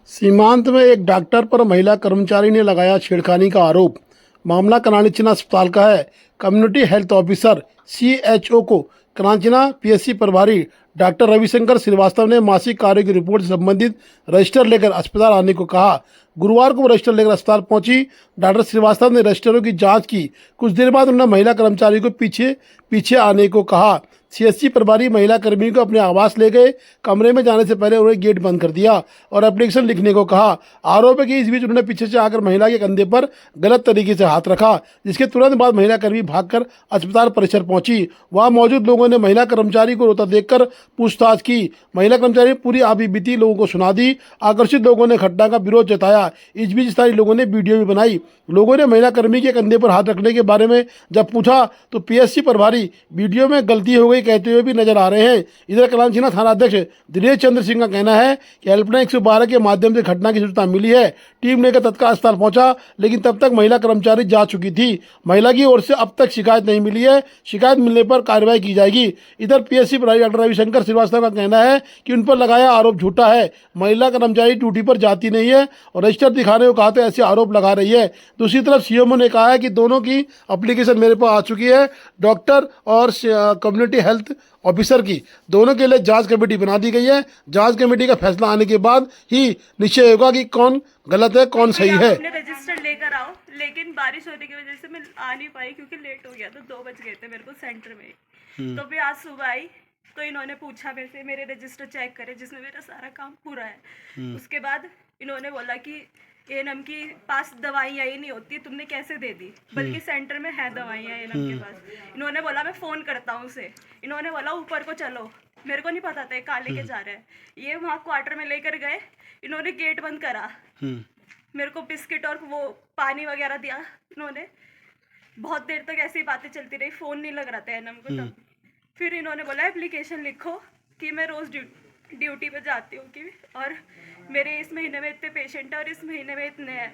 सीमांत में एक डॉक्टर पर महिला कर्मचारी ने लगाया छेड़खानी का आरोप। मामला करांचना अस्पताल का है। कम्युनिटी हेल्थ ऑफिसर सीएचओ को करांचना पीएससी प्रभारी डॉक्टर रविशंकर श्रीवास्तव ने मासिक कार्य की रिपोर्ट से संबंधित रजिस्टर लेकर अस्पताल आने को कहा। गुरुवार को वो रजिस्टर लेकर अस्पताल पहुंची। डॉक्टर श्रीवास्तव ने रजिस्टरों की जांच की। कुछ देर बाद उन्होंने महिला कर्मचारी को पीछे आने को कहा। सीएससी प्रभारी महिला कर्मी को अपने आवास ले गए। कमरे में जाने से पहले उन्होंने गेट बंद कर दिया और एप्लीकेशन लिखने को कहा। आरोप है कि इस बीच उन्होंने पीछे से आकर महिला के कंधे पर गलत तरीके से हाथ रखा, जिसके तुरंत बाद महिला कर्मी भागकर अस्पताल परिसर पहुंची। वहां मौजूद लोगों ने महिला कर्मचारी को रोता देखकर पूछताछ की। महिला कर्मचारी ने पूरी आपकी बीती लोगों को सुना दी। आकर्षित लोगों ने घटना का विरोध जताया। इस बीच स्थानीय लोगों ने वीडियो भी बनाई। लोगों ने महिला कर्मी के कंधे पर हाथ रखने के बारे में जब पूछा तो पीएससी प्रभारी वीडियो में गलती हो गई कहते हुए भी नजर आ रहे हैं। इधर करांचना थाना अध्यक्ष दिनेश चंद्र सिंह का कहना है कि हेल्पलाइन 112 के माध्यम से घटना की सूचना मिली है। टीम लेकर तत्काल अस्पताल पहुंचा, लेकिन तब तक महिला कर्मचारी जा चुकी थी। महिला की ओर से अब तक शिकायत नहीं मिली है। शिकायत मिलने पर कार्रवाई की जाएगी। इधर पीएससी प्रभारी डॉक्टर रविशंकर श्रीवास्तव का कहना है कि उन पर लगाया आरोप झूठा है। महिला कर्मचारी ड्यूटी पर जाती नहीं है और रजिस्टर दिखाने को कहा तो ऐसे आरोप लगा रही है। दूसरी तरफ सीएमओ ने कहा है कि दोनों की एप्लीकेशन मेरे पास आ चुकी है। डॉक्टर और कम्युनिटी हेल्थ ऑफिसर की दोनों के लिए जांच कमेटी बना दी गई है। जांच कमेटी का फैसला आने के बाद ही निश्चय होगा कि कौन गलत है कौन सही है। अपने रजिस्टर लेकर आओ, लेकिन बारिश होने की वजह से मैं आ नहीं पाई क्योंकि लेट हो गया था। 2 बज गए थे मेरे को सेंटर में। तो फिर आज सुबह आई तो इन्होंने पूछा मेरे से, मेरे रजिस्टर चेक करे जिसमें मेरा सारा काम पूरा है। उसके बाद इन्होंने बोला कि एएनएम की पास दवाइयाँ ही नहीं होती, तुमने कैसे दे दी, बल्कि सेंटर में है दवाइयाँ एएनएम के पास। इन्होंने बोला मैं फ़ोन करता हूँ उसे। इन्होंने बोला ऊपर को चलो, मेरे को नहीं पता था कहाँ लेके जा रहे हैं। ये वहाँ क्वार्टर में लेकर गए। इन्होंने गेट बंद करा, मेरे को बिस्किट और वो पानी वगैरह दिया। इन्होंने बहुत देर तक ऐसी बातें चलती रही, फ़ोन नहीं लग रहा था एएनएम को तब। फिर इन्होंने बोला एप्लीकेशन लिखो कि मैं रोज़ ड्यूटी पे जाती हूँ कि और मेरे इस महीने में इतने पेशेंट हैं और इस महीने में इतने हैं।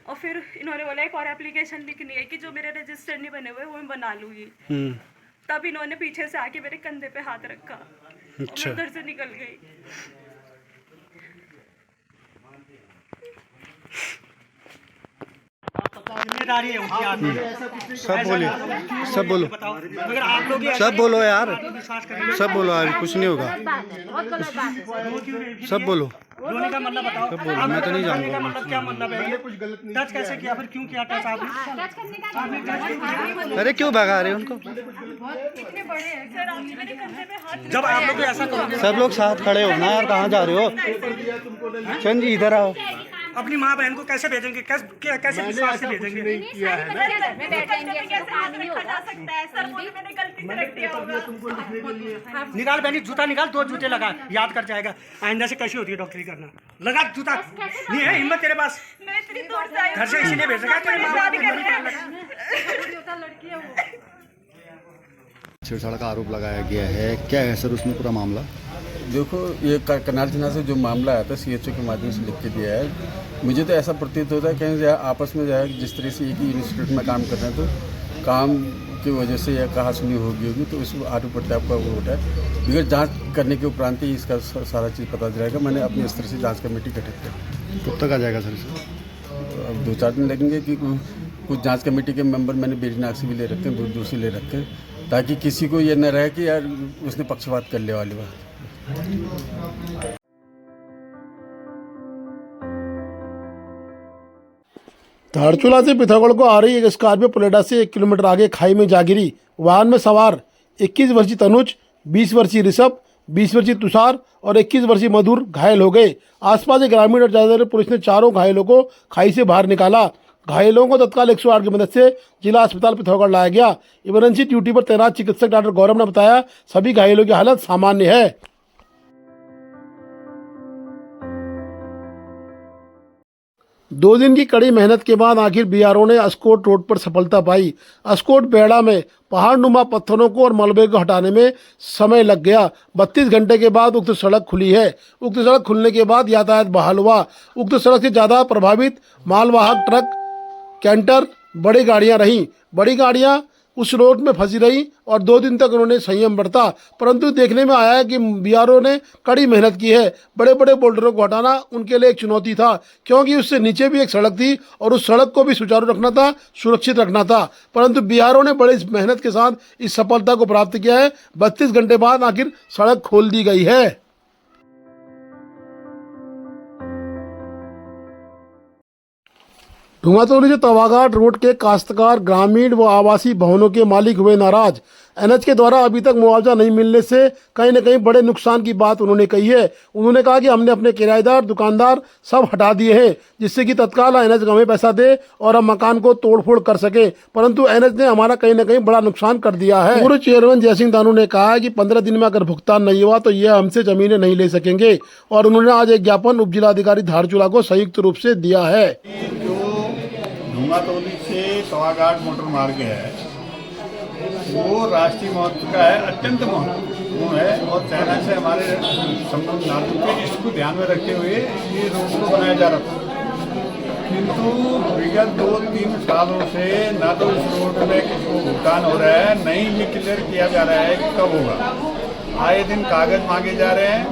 और फिर इन्होंने बोला एक और एप्लीकेशन लिखनी है कि जो मेरे रजिस्टर नहीं बने हुए वो मैं बना लूँगी। तब इन्होंने पीछे से आके मेरे कंधे पे हाथ रखा। अच्छा। मैं उधर से निकल गई। जिम्मेदारी है उनकी आदमी। सब बोलिए, सब बोलो, मगर आप लोग सब बोलो यार, विश्वास करेंगे। सब बोलो यार, कुछ नहीं होगा। सब बोलो, रोने का मतलब बताओ। सब बोलो, मैं तो नहीं रोने का जानूंगा। मतलब क्या मतलब है? टच कैसे किया, फिर क्यों किया टच आपने? आपने टच क्यों किया? अरे क्यों भगा रहे हो उनको? सर आपने मेरे कंधे पे हाथ जब आप लोग ऐसा करोगे, सब लोग साथ खड़े हो ना यार, कहाँ जा रहे हो? चंद जी इधर आओ। अपनी माँ बहन को कैसे भेजेंगे? कैसे विश्वास से भेजेंगे? निकाल बहनी, जूता निकाल, 2 जूते लगा, याद कर जाएगा। आइंदा से कैसी होती है डॉक्टरी करना। लगा जूता, नहीं है हिम्मत तेरे पास? घर से इसीलिए भेजेगा तेरे माँ बाप छेड़छाड़ का आरोप लगाया गया है, क्या है सर उसमें पूरा मामला? देखो, ये करनाल से जो मामला आया था सीएचओ के माध्यम से लिख के दिया है। मुझे तो ऐसा प्रतीत होता है कहीं आपस में जाए, जिस तरह से एक ही इंस्टीट्यूट में काम कर रहे हैं तो काम की वजह से या कहा सुनी होगी तो इस आरोप प्रत्यारोप का वो होता है। मगर जांच करने के उपरांत ही इसका सारा चीज़ पता चलेगा। मैंने अपने स्तर से जाँच कमेटी गठित कर। कब तक आ जाएगा सर इसे? अब 2-4 दिन लगेंगे कि कुछ जाँच कमेटी के मेंबर मैंने बेरीनाग से भी ले रखे हैं, दूर से ले रखे हैं, ताकि किसी को ये न रहे कि यार उसने पक्षपात कर ले वाली बात। धारचूला से पिथौरागढ़ को आ रही एक स्कॉर्पियो पुलेडा से 1 किलोमीटर आगे खाई में जा गिरी। वाहन में सवार 21 वर्षीय तनुज, 20 वर्षीय ऋषभ, 20 वर्षीय तुषार और 21 वर्षीय मधुर घायल हो गए। आसपास के ग्रामीण और जादर पुलिस ने चारों घायलों को खाई से बाहर निकाला। घायलों को तत्काल 108 की मदद से जिला अस्पताल पिथौरागढ़ लाया गया। इमरजेंसी ड्यूटी पर तैनात चिकित्सक डॉक्टर गौरव ने बताया सभी घायलों की हालत सामान्य है। 2 दिन की कड़ी मेहनत के बाद आखिर बीआरओ ने अस्कोट रोड पर सफलता पाई। अस्कोट बेड़ा में पहाड़नुमा पत्थरों को और मलबे को हटाने में समय लग गया। 32 घंटे के बाद उक्त सड़क खुली है। उक्त सड़क खुलने के बाद यातायात बहाल हुआ। उक्त सड़क से ज़्यादा प्रभावित मालवाहक ट्रक, कैंटर, बड़ी गाड़ियां रहीं। बड़ी गाड़ियां उस रोड में फंसी रही और 2 दिन तक उन्होंने संयम बरता, परंतु देखने में आया है कि बीआरओ ने कड़ी मेहनत की है। बड़े बड़े बोल्डरों को हटाना उनके लिए एक चुनौती था, क्योंकि उससे नीचे भी एक सड़क थी और उस सड़क को भी सुचारू रखना था, सुरक्षित रखना था। परंतु बीआरओ ने बड़ी मेहनत के साथ इस सफलता को प्राप्त किया है। 32 घंटे बाद आखिर सड़क खोल दी गई है। धुआंतोली से तवाघाट रोड के काश्तकार, ग्रामीण व आवासीय भवनों के मालिक हुए नाराज। एनएच के द्वारा अभी तक मुआवजा नहीं मिलने से कहीं न कहीं बड़े नुकसान की बात उन्होंने कही है। उन्होंने कहा कि हमने अपने किराएदार, दुकानदार सब हटा दिए हैं, जिससे कि तत्काल एनएच हमें पैसा दे और हम मकान को तोड़फोड़ कर सके, परंतु एनएच ने हमारा कहीं न कहीं बड़ा नुकसान कर दिया है। पूर्व चेयरमैन जयसिंह दानू ने कहा है कि 15 दिन में अगर भुगतान नहीं हुआ तो यह हमसे जमीनें नहीं ले सकेंगे, और उन्होंने आज एक ज्ञापन उप जिलाधिकारी धारचूला को संयुक्त रूप से दिया है। धुआंतोली से तवाघाट मोटर मार्ग है, वो राष्ट्रीय महत्व का है, अत्यंत महत्वपूर्ण है और चाइना से हमारे संबंध नातों के इसको ध्यान में रखते हुए ये रोड को बनाया जा रहा था। किंतु विगत 2-3 सालों से ना तो इस रोड में किसी भुगतान हो रहा है, नहीं ये क्लियर किया जा रहा है कि कब होगा। आए दिन कागज मांगे जा रहे हैं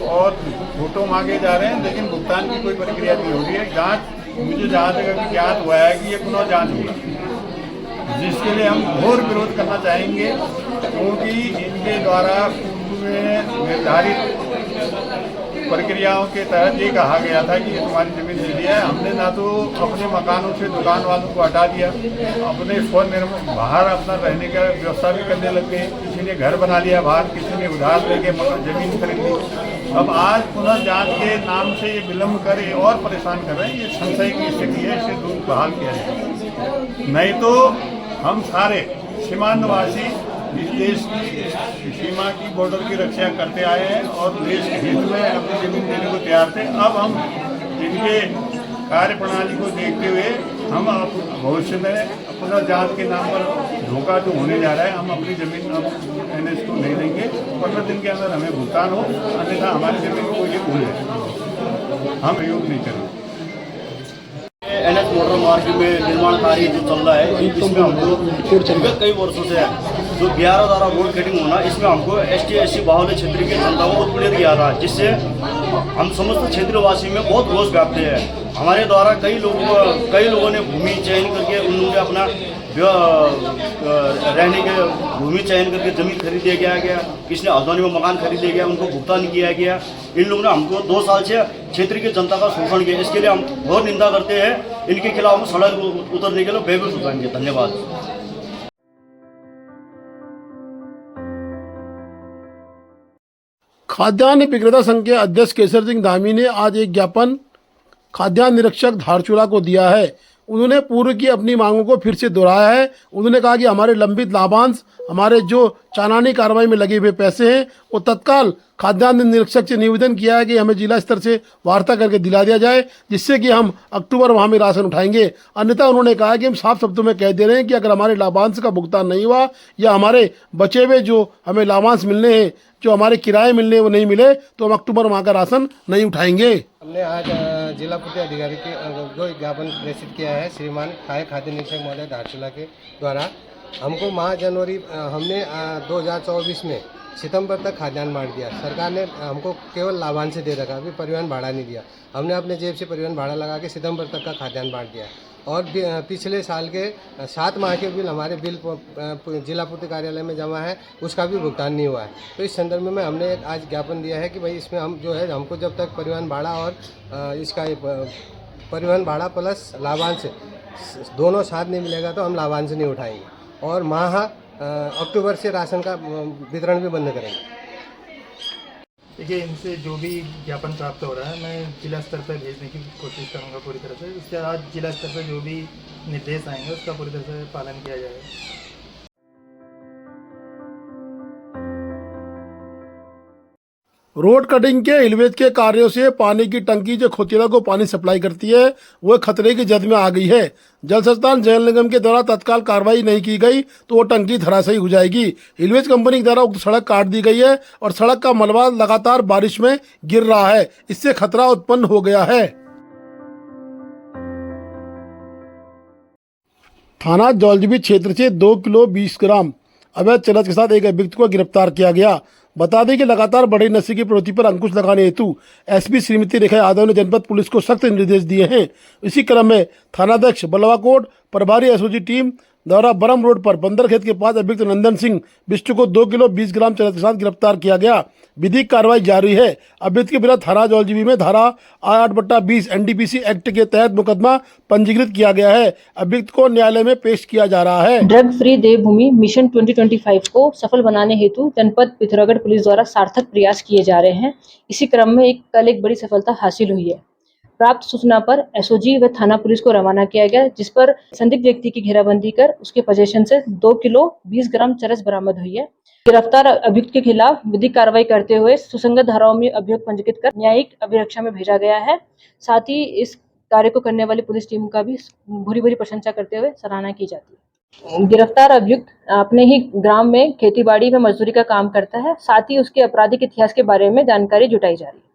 और फोटो मांगे जा रहे हैं, लेकिन भुगतान की कोई प्रक्रिया नहीं हो रही है। जाँच मुझे जहाँ तक अभी ज्ञात हुआ है कि ये पुनः जांच होगा, जिसके लिए हम घोर विरोध करना चाहेंगे, क्योंकि इनके द्वारा पूर्व में निर्धारित प्रक्रियाओं के तहत ये कहा गया था कि ये तुम्हारी जमीन दे दिया है। हमने ना तो अपने मकानों से दुकान वालों को हटा दिया, अपने स्वनिर्मित बाहर अपना रहने का व्यवस्था भी करने लग गए। किसी ने घर बना लिया बाहर, किसी ने उधार लेके जमीन खरीद ली। अब आज पुनः जांच के नाम से ये विलम्ब करे और परेशान कर रहे हैं, ये संशय की स्थिति है, इसे दूर बहाल किया जाए। नहीं तो हम सारे सीमांतवासी इस देश की सीमा की बॉर्डर की रक्षा करते आए हैं और देश के हित में अपनी जमीन देने को तैयार थे। अब हम इनके कार्य प्रणाली को देखते हुए हम भविष्य में पुनः जांच के नाम पर धोखा जो होने जा रहा है, हम अपनी जमीन अब एनएच को नहीं देंगे। 15 दिन के अंदर हमें भुगतान हो, अन्यथा हमारी जमीन को ये भूल है, हम प्रयोग नहीं करेंगे। एनएच मोटर मार्ग में निर्माण कार्य जो चल रहा है, इसमें हमको कई वर्षों से जो 11 द्वारा रोड कटिंग होना, इसमें हमको ST/SC बाहुल्य क्षेत्र की जनता को उत्पीड़ित किया था, जिससे हम समस्त क्षेत्रवासी में बहुत रोष व्याप्त है। हमारे द्वारा कई लोगों ने भूमि चयन करके उन्होंने अपना रहने के भूमि चयन करके जमीन खरीद लिया गया, किसी ने अदवानी में मकान खरीद लिया गया, उनको भुगतान किया गया। इन लोगों ने हमको 2 साल से क्षेत्र की जनता का शोषण किया। इसके लिए हम बहुत निंदा करते हैं। इनके खिलाफ हम सड़क उतरने के लिए बेबस उठाएंगे। धन्यवाद। खाद्यान्न विक्रेता संघ के अध्यक्ष केसर सिंह धामी ने आज एक ज्ञापन खाद्यान्न निरीक्षक धारचूला को दिया है। उन्होंने पूर्व की अपनी मांगों को फिर से दोहराया है। उन्होंने कहा कि हमारे लंबित लाभांश, हमारे जो चालानी कार्रवाई में लगे हुए पैसे हैं, वो तत्काल खाद्यान्न निरीक्षक से निवेदन किया है कि हमें जिला स्तर से वार्ता करके दिला दिया जाए, जिससे कि हम अक्टूबर माह में राशन उठाएंगे। अन्यथा उन्होंने कहा कि हम साफ शब्दों में कह दे रहे हैं कि अगर हमारे लाभांश का भुगतान नहीं हुआ या हमारे बचे हुए जो हमें लाभांश मिलने हैं, जो हमारे किराए मिलने वो नहीं मिले, तो हम अक्टूबर माह का राशन नहीं उठाएंगे। हमने आज जिला पूर्ति अधिकारी के जो ज्ञापन प्रेषित किया है श्रीमान खाद्य निरीक्षक महोदय धारचूला के द्वारा। हमको माह जनवरी हमने 2024 में सितंबर तक खाद्यान्न बांट दिया। सरकार ने हमको केवल लाभांश दे रखा, अभी परिवहन भाड़ा नहीं दिया। हमने अपने जेब से परिवहन भाड़ा लगा के सितंबर तक का खाद्यान्न बांट दिया और पिछले साल के 7 माह के बिल हमारे बिल जिला पूर्ति कार्यालय में जमा है, उसका भी भुगतान नहीं हुआ है। तो इस संदर्भ में हमने एक आज ज्ञापन दिया है कि भाई इसमें हम जो है हमको जब तक परिवहन भाड़ा और इसका परिवहन भाड़ा प्लस लाभांश दोनों साथ नहीं मिलेगा तो हम लाभांश नहीं उठाएंगे और माह अक्टूबर से राशन का वितरण भी बंद करेंगे। देखिए, इनसे जो भी ज्ञापन प्राप्त हो रहा है मैं जिला स्तर पर भेजने की कोशिश करूंगा पूरी तरह से। उसके बाद जिला स्तर पर जो भी निर्देश आएंगे उसका पूरी तरह से पालन किया जाएगा। रोड कटिंग के इलवेज के कार्यों से पानी की टंकी जो खोतिरा को पानी सप्लाई करती है वो खतरे की जद में आ गई है। जल संस्थान जल निगम के द्वारा तत्काल कार्रवाई नहीं की गई तो वो टंकी धराशायी हो जाएगी। इलवेज कंपनी के द्वारा उक्त सड़क काट दी गई है और सड़क का मलबा लगातार बारिश में गिर रहा है, इससे खतरा उत्पन्न हो गया है। थाना जौलजीबी क्षेत्र से 2 किलो 20 ग्राम अवैध चरस के साथ एक अभियुक्त को गिरफ्तार किया गया। बता दें कि लगातार बढ़ी नशे की प्रवृत्ति पर अंकुश लगाने हेतु एसपी श्रीमती रेखा यादव ने जनपद पुलिस को सख्त निर्देश दिए हैं। इसी क्रम में थानाध्यक्ष बलवाकोट प्रभारी एसओजी टीम द्वारा बरम रोड पर बंदर खेत के पास अभियुक्त नंदन सिंह बिष्टु को 2 किलो 20 ग्राम चरस के साथ गिरफ्तार किया गया। विधिक कार्रवाई जारी है। अभियुक्त के विरुद्ध थाना जौलजीबी में धारा 8/20 एनडीपीसी एक्ट के तहत मुकदमा पंजीकृत किया गया है। अभियुक्त को न्यायालय में पेश किया जा रहा है। ड्रग फ्री देवभूमि मिशन 2025 को सफल बनाने हेतु जनपद पिथौरागढ़ पुलिस द्वारा सार्थक प्रयास किए जा रहे हैं। इसी क्रम में कल एक बड़ी सफलता हासिल हुई है। प्राप्त सूचना पर एसओजी व थाना पुलिस को रवाना किया गया, जिस पर संदिग्ध व्यक्ति की घेराबंदी कर उसके पोजीशन से 2 किलो 20 ग्राम चरस बरामद हुई है। गिरफ्तार अभियुक्त के खिलाफ विधिक कार्रवाई करते हुए सुसंगत धाराओं में अभियोग पंजीकृत कर न्यायिक अभिरक्षा में भेजा गया है। साथ ही इस कार्य को करने वाली पुलिस टीम का भी भूरी प्रशंसा करते हुए सराहना की जाती है। गिरफ्तार अभियुक्त अपने ही ग्राम में खेतीबाड़ी में मजदूरी का काम करता है। साथ ही उसके आपराधिक इतिहास के बारे में जानकारी जुटाई जा रही है।